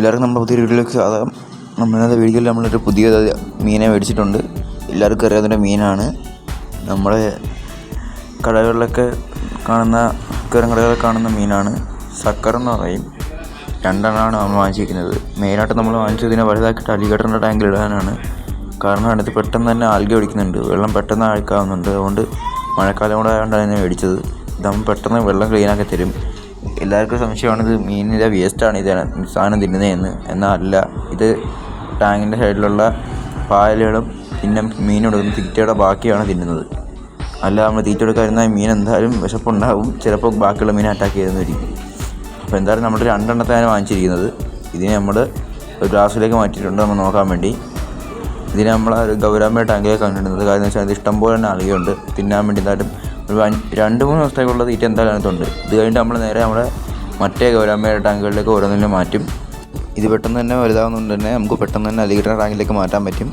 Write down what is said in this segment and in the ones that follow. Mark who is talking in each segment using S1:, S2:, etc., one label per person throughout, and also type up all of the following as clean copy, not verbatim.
S1: എല്ലാവർക്കും നമ്മുടെ പുതിയൊരു വീഡിയോയിലേക്ക് സ്വാഗതം. നമ്മളിന്നത്തെ വീഡിയോയിൽ നമ്മളൊരു പുതിയ മീനെ മേടിച്ചിട്ടുണ്ട്. എല്ലാവർക്കും അറിയാവുന്ന മീനാണ്. നമ്മുടെ കടകളിലൊക്കെ കാണുന്ന കടകളിൽ കാണുന്ന മീനാണ്. സക്കർ എന്ന് പറയും. 2 എണ്ണമാണ് നമ്മൾ വാങ്ങിച്ചിരിക്കുന്നത്. മെയിനായിട്ട് നമ്മൾ വാങ്ങിച്ചതിനെ വലുതാക്കിയിട്ട് അലിഗേറ്ററിൻ്റെ ടാങ്കിൽ ഇടാനാണ്. കാരണം അതിനകത്ത് പെട്ടെന്ന് തന്നെ ആൽഗ ഒഴിക്കുന്നുണ്ട്. വെള്ളം പെട്ടെന്ന് അഴുക്കാവുന്നുണ്ട്. അതുകൊണ്ട് മഴക്കാലം കൂടെ ആയതുകൊണ്ടാണ് ഇതിനെ മേടിച്ചത്. ഇതാകുമ്പോൾ പെട്ടെന്ന് വെള്ളം ക്ലീനാക്കി തരും. എല്ലാവർക്കും സംശയമാണ് ഇത് മീനിൻ്റെ വേസ്റ്റാണ് ഇത് സാധനം തിന്നുന്നതെന്ന്. എന്നാൽ അല്ല, ഇത് ടാങ്കിൻ്റെ സൈഡിലുള്ള പായലുകളും പിന്നെ മീൻ കൊടുക്കുന്ന തീറ്റയുടെ ബാക്കിയാണ് തിന്നുന്നത്. അല്ല, നമ്മൾ തീറ്റ കൊടുക്കാതിരുന്ന മീൻ എന്തായാലും വിശപ്പുണ്ടാവും. ചിലപ്പോൾ ബാക്കിയുള്ള മീനെ അറ്റാക്ക് ചെയ്തെന്നിരിക്കും. അപ്പോൾ എന്തായാലും നമ്മൾ 2 എണ്ണത്തെയാണ് വാങ്ങിച്ചിരിക്കുന്നത്. ഇതിനെ നമ്മൾ ഒരു ഗ്ലാസ്സിലേക്ക് മാറ്റിയിട്ടുണ്ട് നമ്മൾ നോക്കാൻ വേണ്ടി. ഇതിനെ നമ്മൾ ഒരു ഗൗരാമ ടാങ്കിലേക്ക് കണ്ടിടുന്നത്. കാര്യം എന്ന് വെച്ചാൽ ഇത് ഇഷ്ടംപോലെ തന്നെ ആളുകളുണ്ട്. തിന്നാൻ വേണ്ടി എന്തായാലും ഒരു 2-3 ദിവസത്തേക്കുള്ള തീറ്റ എന്തായാലും അതിനകത്തുണ്ട്. ഇത് കഴിഞ്ഞിട്ട് നമ്മൾ നേരെ നമ്മുടെ മറ്റേ ഗൗരാമയുടെ ടാങ്കുകളിലേക്ക് ഓരോന്നിനും മാറ്റും. ഇത് പെട്ടെന്ന് തന്നെ വലുതാവുന്നതുകൊണ്ട് തന്നെ നമുക്ക് പെട്ടെന്ന് തന്നെ അലിഗേറ്റർ ടാങ്കിലേക്ക് മാറ്റാൻ പറ്റും.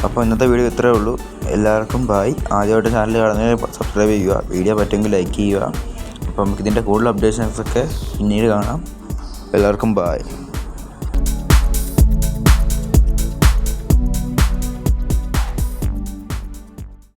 S1: അപ്പോൾ ഇന്നത്തെ വീഡിയോ ഇത്രയേ ഉള്ളൂ. എല്ലാവർക്കും ബായ്. ആദ്യമായിട്ട് ചാനൽ കാണുന്നതിന് സബ്സ്ക്രൈബ് ചെയ്യുക, വീഡിയോ പറ്റുമെങ്കിൽ ലൈക്ക് ചെയ്യുക. അപ്പോൾ നമുക്കിതിൻ്റെ കൂടുതൽ അപ്ഡേഷൻസൊക്കെ പിന്നീട് കാണാം. എല്ലാവർക്കും ബായ്.